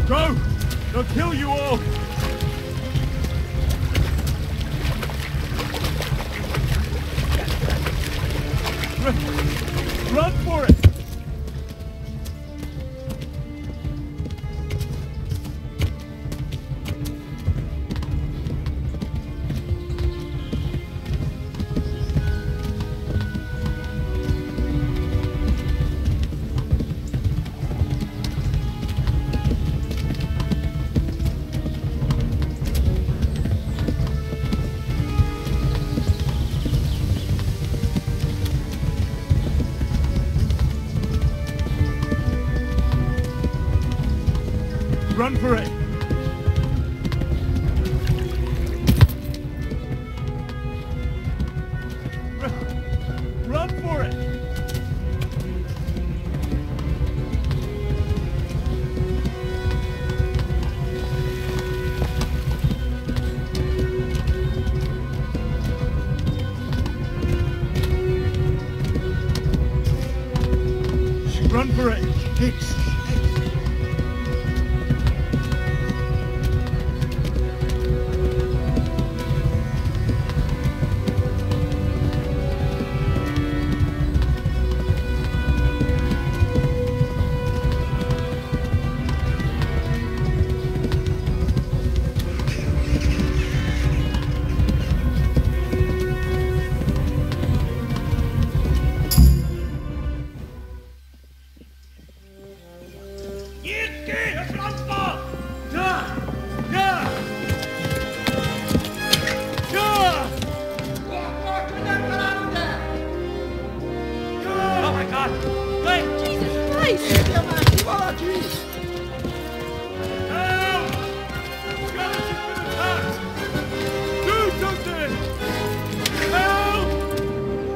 Go! They'll kill you all! Run for it! Run for it! Run for it! Run for it! Hicks!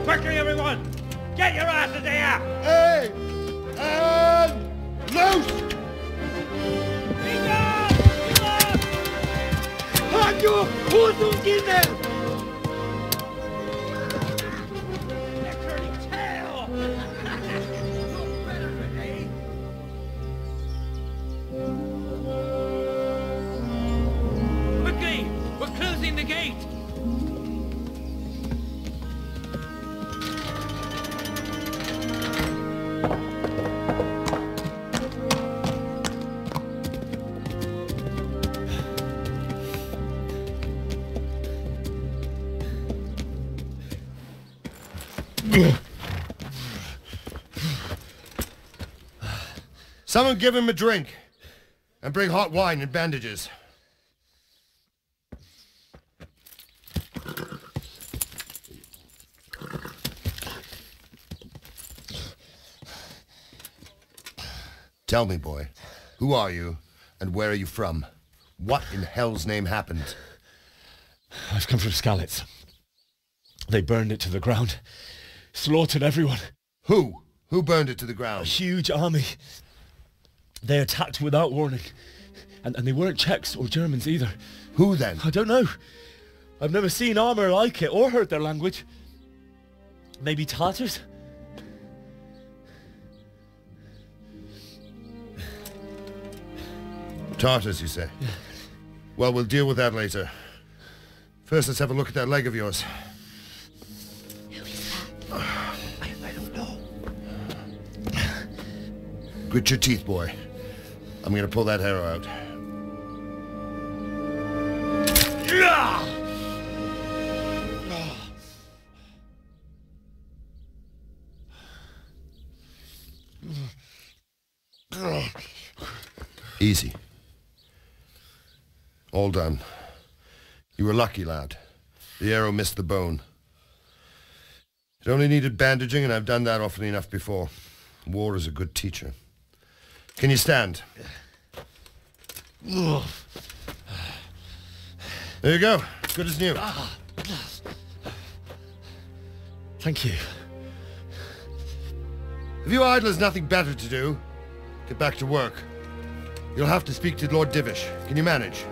Quickly, everyone! Get your asses here! Hey! And loose! Hanju! Husunkinden! They're turning tail! No benefit, eh? Quickly! We're closing the gate! Someone give him a drink. And bring hot wine and bandages. Tell me, boy, who are you and where are you from? What in hell's name happened? I've come from Skalitz. They burned it to the ground. Slaughtered everyone. Who? Who burned it to the ground? A huge army. They attacked without warning. And they weren't Czechs or Germans either. Who then? I don't know. I've never seen armor like it or heard their language. Maybe Tatars? Tartars, you say? Yeah. Well, we'll deal with that later. First, let's have a look at that leg of yours. Who is that? I don't know. Grit your teeth, boy. I'm gonna pull that arrow out. Easy. All done. You were lucky, lad. The arrow missed the bone. It only needed bandaging, and I've done that often enough before. War is a good teacher. Can you stand? There you go. Good as new. Thank you. If you idlers nothing better to do, get back to work. You'll have to speak to Lord Divish. Can you manage?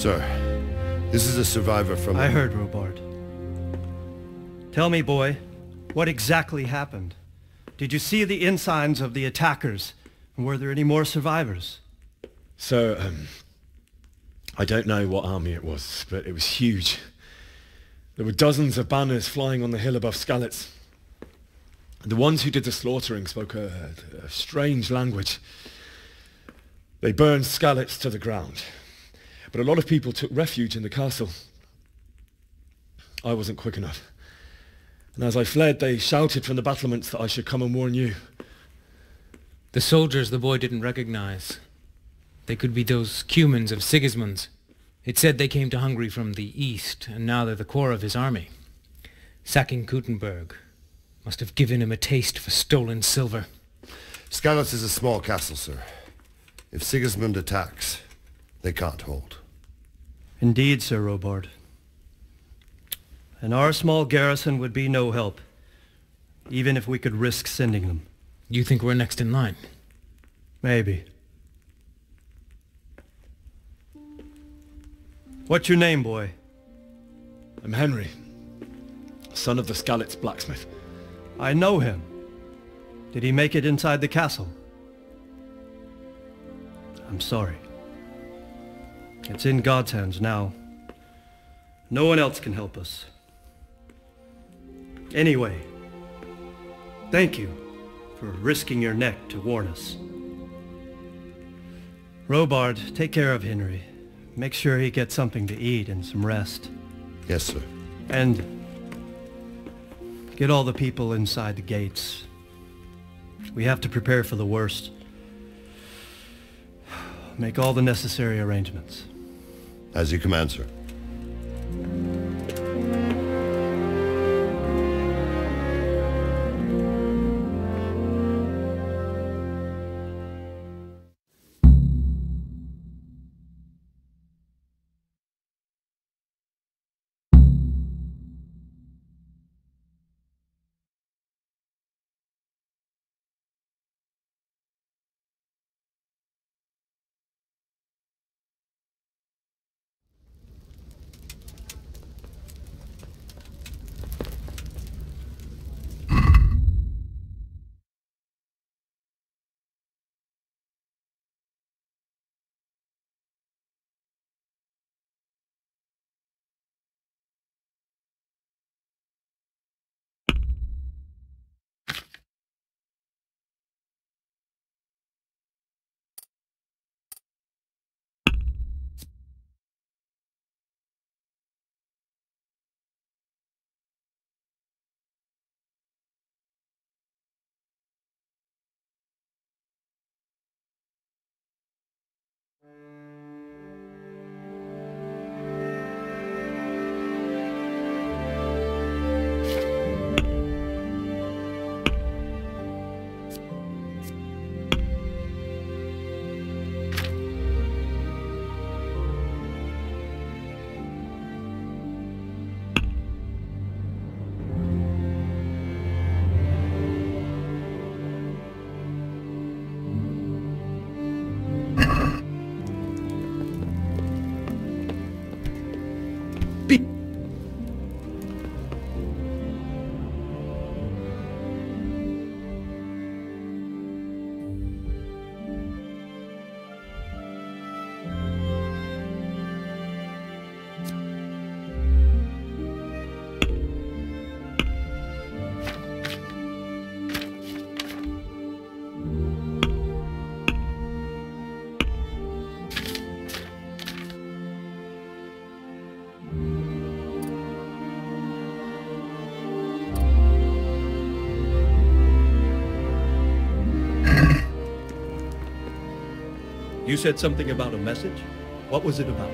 Sir, this is a survivor from... I heard, Robard. Tell me, boy, what exactly happened? Did you see the ensigns of the attackers? And were there any more survivors? So, I don't know what army it was, but it was huge. There were dozens of banners flying on the hill above Skalitz. The ones who did the slaughtering spoke a strange language. They burned Skalitz to the ground. But a lot of people took refuge in the castle. I wasn't quick enough. And as I fled, they shouted from the battlements that I should come and warn you. The soldiers the boy didn't recognize. They could be those Cumans of Sigismund's. It said they came to Hungary from the east, and now they're the core of his army. Sacking Kuttenberg must have given him a taste for stolen silver. Skalitz is a small castle, sir. If Sigismund attacks, they can't hold. Indeed, Sir Robard. And our small garrison would be no help, even if we could risk sending them. You think we're next in line? Maybe. What's your name, boy? I'm Henry, son of the Skalitz blacksmith. I know him. Did he make it inside the castle? I'm sorry. It's in God's hands now. No one else can help us. Anyway, thank you for risking your neck to warn us. Robard, take care of Henry. Make sure he gets something to eat and some rest. Yes, sir. And get all the people inside the gates. We have to prepare for the worst. Make all the necessary arrangements. As you command, sir. You said something about a message? What was it about?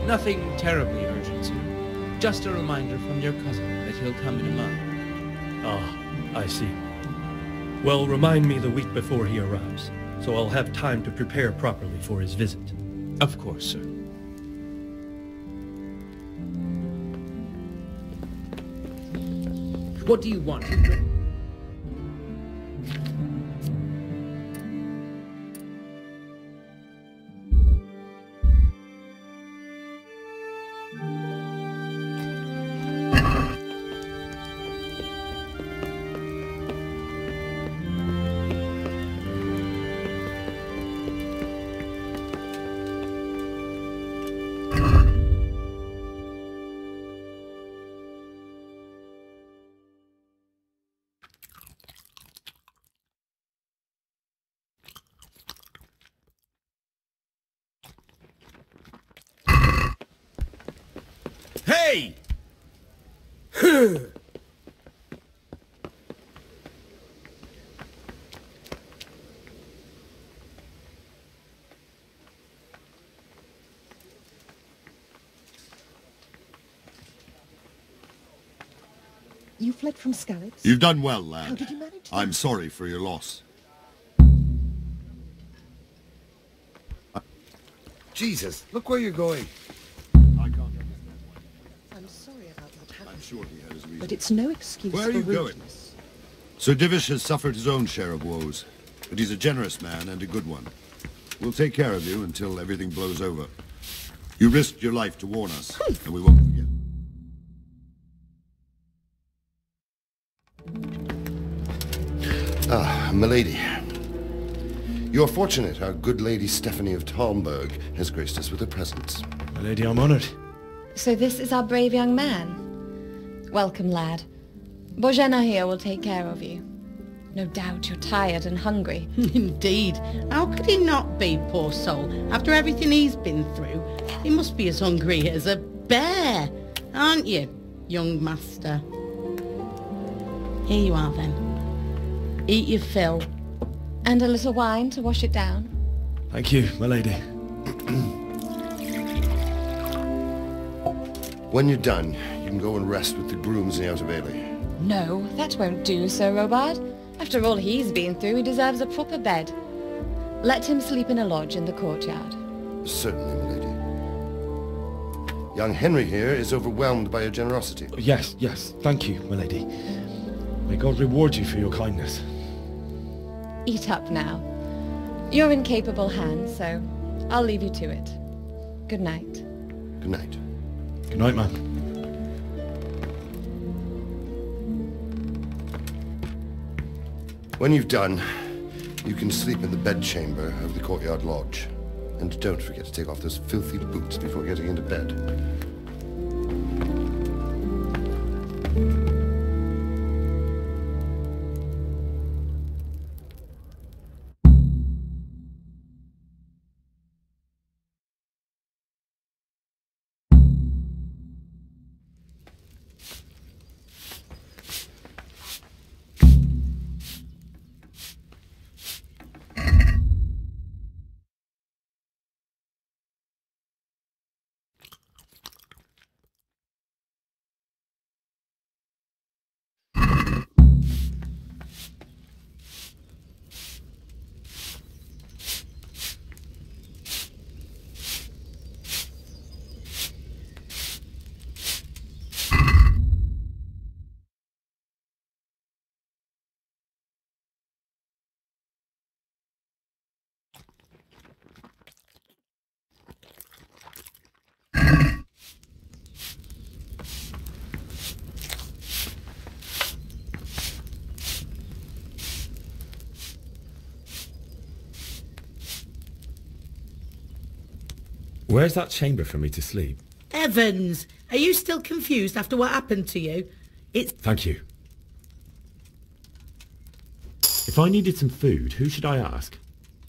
Nothing terribly urgent, sir. Just a reminder from your cousin that he'll come in a month. Ah, I see. Well, remind me the week before he arrives, so I'll have time to prepare properly for his visit. Of course, sir. What do you want? Hey! You fled from Skalitz? You've done well, lad. How did you manage that? I'm sorry for your loss. Jesus, look where you're going. I can't understand why. I'm sorry about what happened. I'm sure he had his reasons. But it's no excuse Where for are you going? rudeness. Sir Divish has suffered his own share of woes, but he's a generous man and a good one. We'll take care of you until everything blows over. You risked your life to warn us, and we won't forget. Ah, milady. You're fortunate our good lady Stephanie of Talmberg has graced us with her presence. My lady, I'm honored. So this is our brave young man. Welcome, lad. Bozhena here will take care of you. No doubt you're tired and hungry. Indeed. How could he not be, poor soul? After everything he's been through, he must be as hungry as a bear, aren't you, young master? Here you are, then. Eat your fill. And a little wine to wash it down. Thank you, my lady. When you're done, you can go and rest with the grooms in the Outer Bailey. No, that won't do, Sir Robard. After all he's been through, he deserves a proper bed. Let him sleep in a lodge in the courtyard. Certainly, milady. Young Henry here is overwhelmed by your generosity. Yes, yes. Thank you, my lady. May God reward you for your kindness. Eat up now. You're in capable hands, so I'll leave you to it. Good night. Good night. Good night, man. When you've done, you can sleep in the bedchamber of the courtyard lodge. And don't forget to take off those filthy boots before getting into bed. Where's that chamber for me to sleep? Evans, are you still confused after what happened to you? It's... Thank you. If I needed some food, who should I ask?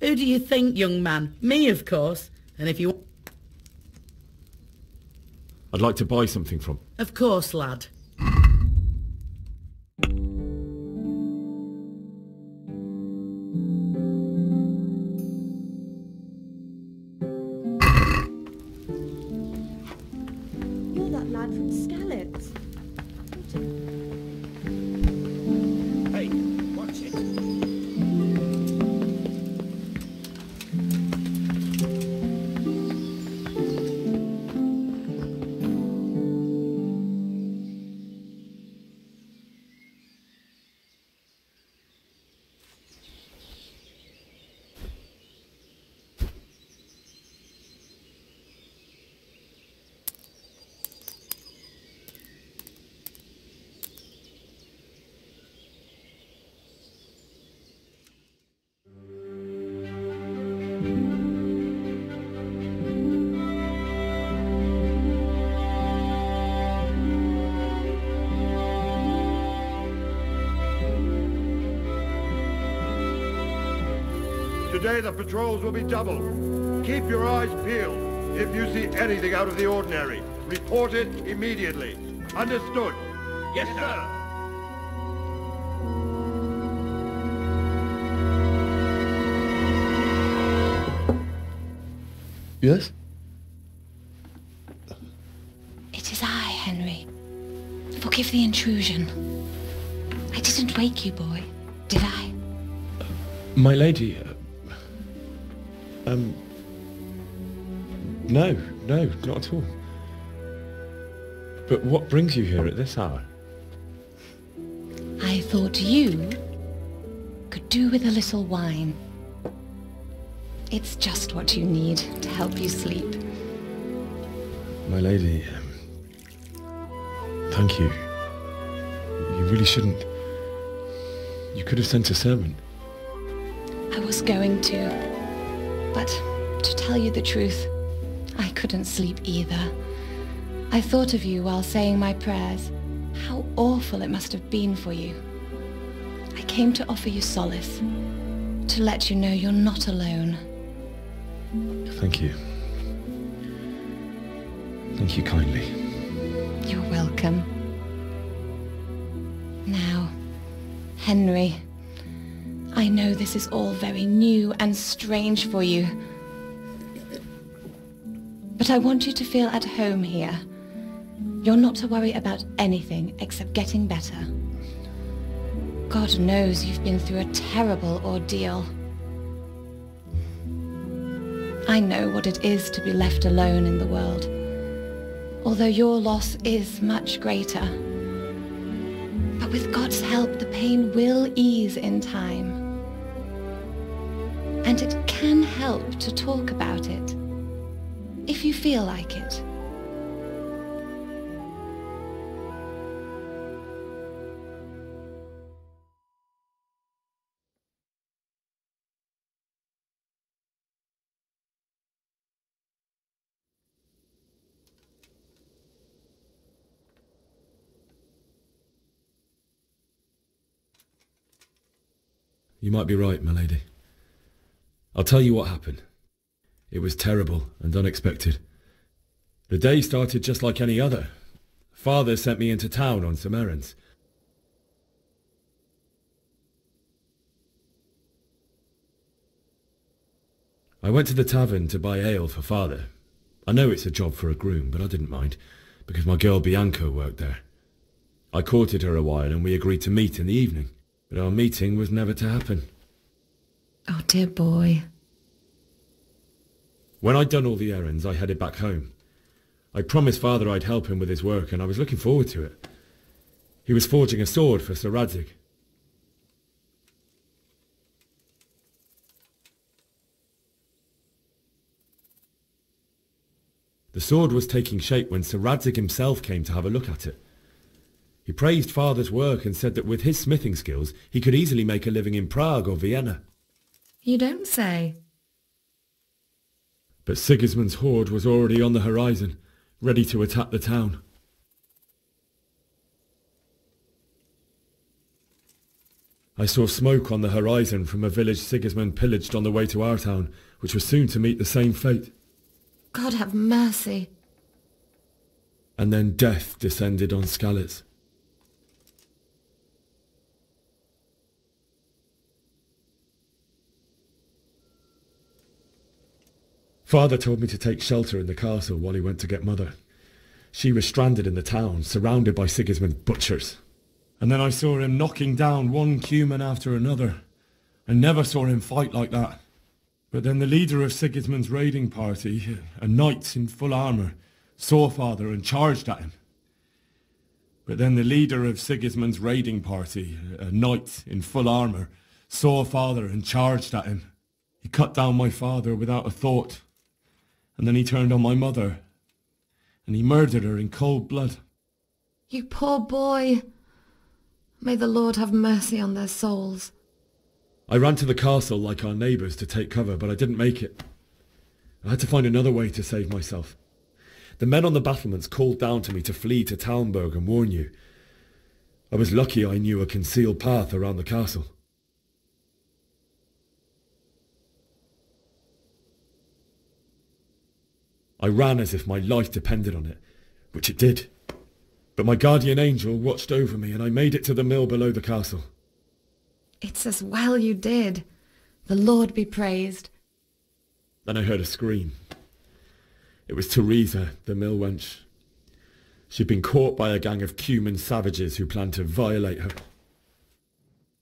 Who do you think, young man? Me, of course. And if you... I'd like to buy something from... Of course, lad. You're that lad from Skalitz. Hey, watch it. Today the patrols will be double. Keep your eyes peeled. If you see anything out of the ordinary, Report it immediately. Understood? Yes, sir. Yes? It is I, Henry. Forgive the intrusion. I didn't wake you, boy, did I? My lady, no, not at all. But what brings you here at this hour? I thought you could do with a little wine. It's just what you need to help you sleep. My lady, thank you. You really shouldn't. You could have sent a servant. I was going to, but to tell you the truth, I couldn't sleep either. I thought of you while saying my prayers. How awful it must have been for you. I came to offer you solace, to let you know you're not alone. Thank you. Thank you kindly. You're welcome. Now, Henry, I know this is all very new and strange for you, but I want you to feel at home here. You're not to worry about anything except getting better. God knows you've been through a terrible ordeal. I know what it is to be left alone in the world, although your loss is much greater. But with God's help, the pain will ease in time. And it can help to talk about it, if you feel like it. You might be right, my lady. I'll tell you what happened. It was terrible and unexpected. The day started just like any other. Father sent me into town on some errands. I went to the tavern to buy ale for Father. I know it's a job for a groom, but I didn't mind, because my girl Bianca worked there. I courted her a while and we agreed to meet in the evening. But our meeting was never to happen. Oh, dear boy. When I'd done all the errands, I headed back home. I promised Father I'd help him with his work, and I was looking forward to it. He was forging a sword for Sir Radzig. The sword was taking shape when Sir Radzig himself came to have a look at it. He praised Father's work and said that with his smithing skills, he could easily make a living in Prague or Vienna. You don't say. But Sigismund's horde was already on the horizon, ready to attack the town. I saw smoke on the horizon from a village Sigismund pillaged on the way to our town, which was soon to meet the same fate. God have mercy. And then death descended on Skalitz. Father told me to take shelter in the castle while he went to get Mother. She was stranded in the town, surrounded by Sigismund's butchers. And then I saw him knocking down one Cuman after another. I never saw him fight like that. But then the leader of Sigismund's raiding party, a knight in full armour, saw Father and charged at him. But then the leader of Sigismund's raiding party, a knight in full armour, saw Father and charged at him. He cut down my father without a thought. And then he turned on my mother, and he murdered her in cold blood. You poor boy. May the Lord have mercy on their souls. I ran to the castle like our neighbours to take cover, but I didn't make it. I had to find another way to save myself. The men on the battlements called down to me to flee to Talmberg and warn you. I was lucky I knew a concealed path around the castle. I ran as if my life depended on it, which it did. But my guardian angel watched over me and I made it to the mill below the castle. It's as well you did. The Lord be praised. Then I heard a scream. It was Teresa, the mill wench. She'd been caught by a gang of Cuman savages who planned to violate her.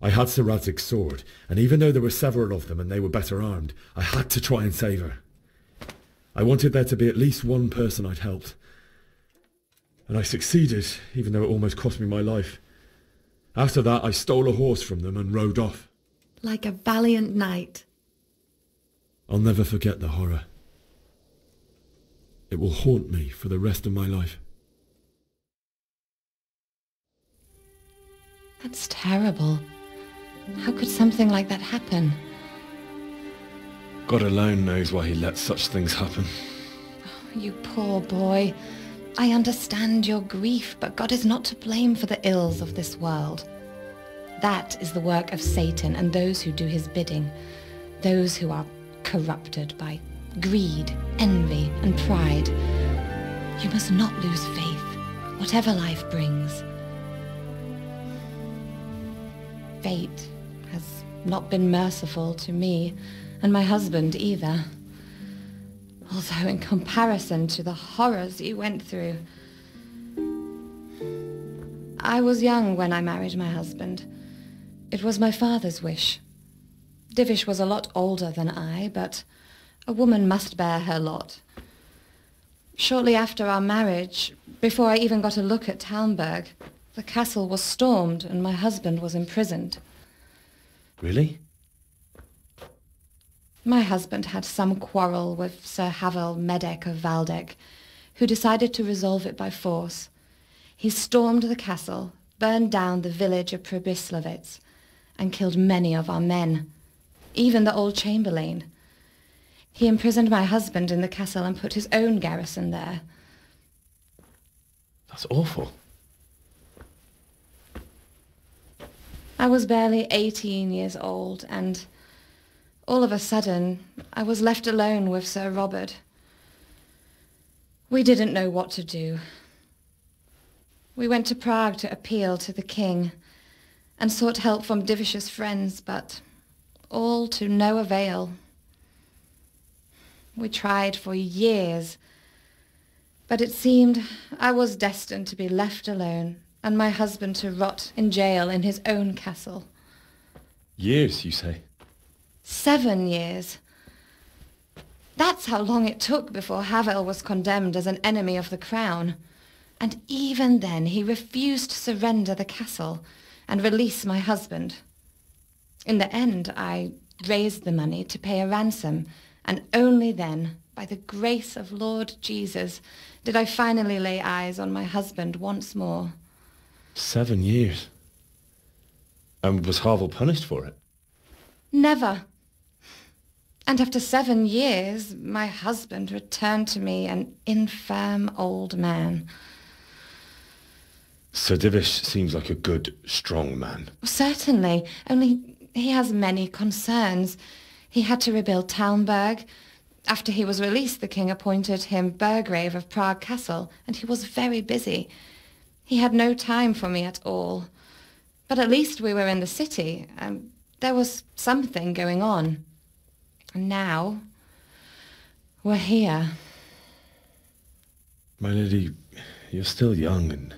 I had Sir Radzig's sword, and even though there were several of them and they were better armed, I had to try and save her. I wanted there to be at least one person I'd helped. And I succeeded, even though it almost cost me my life. After that, I stole a horse from them and rode off. Like a valiant knight. I'll never forget the horror. It will haunt me for the rest of my life. That's terrible. How could something like that happen? God alone knows why he lets such things happen. Oh, you poor boy. I understand your grief, but God is not to blame for the ills of this world. That is the work of Satan and those who do his bidding, those who are corrupted by greed, envy, and pride. You must not lose faith, whatever life brings. Fate has not been merciful to me, and my husband either. Although in comparison to the horrors you went through. I was young when I married my husband. It was my father's wish. Divish was a lot older than I, but a woman must bear her lot. Shortly after our marriage, before I even got a look at Talmberg, the castle was stormed and my husband was imprisoned. Really? My husband had some quarrel with Sir Havel Medek of Valdek, who decided to resolve it by force. He stormed the castle, burned down the village of Pribyslavitz, and killed many of our men, even the old chamberlain. He imprisoned my husband in the castle and put his own garrison there. That's awful. I was barely 18 years old, and all of a sudden, I was left alone with Sir Robert. We didn't know what to do. We went to Prague to appeal to the king and sought help from Divish's friends, but all to no avail. We tried for years, but it seemed I was destined to be left alone and my husband to rot in jail in his own castle. Years, you say? 7 years. That's how long it took before Havel was condemned as an enemy of the crown. And even then he refused to surrender the castle and release my husband. In the end, I raised the money to pay a ransom, and only then, by the grace of Lord Jesus, did I finally lay eyes on my husband once more. 7 years? And was Havel punished for it? Never. And after 7 years, my husband returned to me an infirm old man. Sir Divish seems like a good, strong man. Certainly, only he has many concerns. He had to rebuild Talmberg. After he was released, the king appointed him Burgrave of Prague Castle, and he was very busy. He had no time for me at all. But at least we were in the city, and there was something going on. And now, we're here. My lady, you're still young and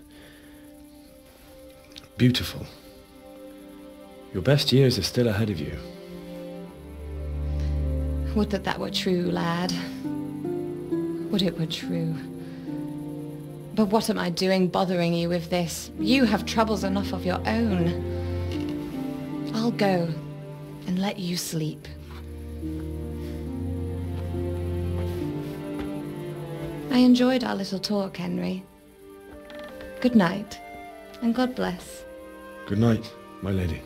beautiful. Your best years are still ahead of you. Would that were true, lad. Would it were true. But what am I doing bothering you with this? You have troubles enough of your own. I'll go and let you sleep. I enjoyed our little talk, Henry. Good night, and God bless. Good night, my lady.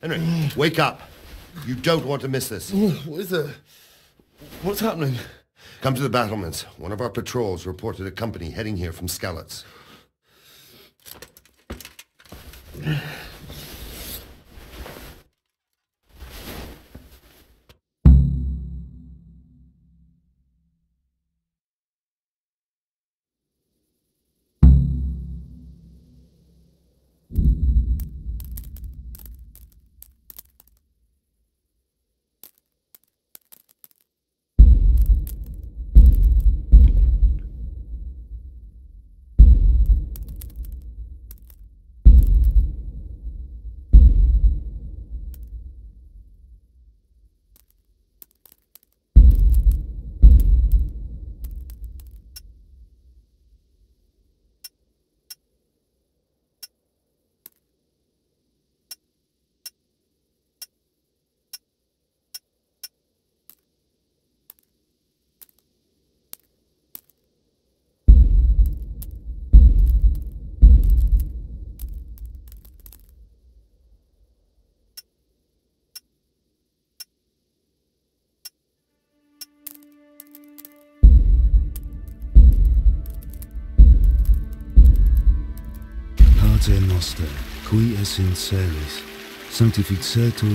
Henry, wake up. You don't want to miss this. What is it? What's happening? Come to the battlements. One of our patrols reported a company heading here from Skalitz. Pater Noster, qui es in celis, sanctificetur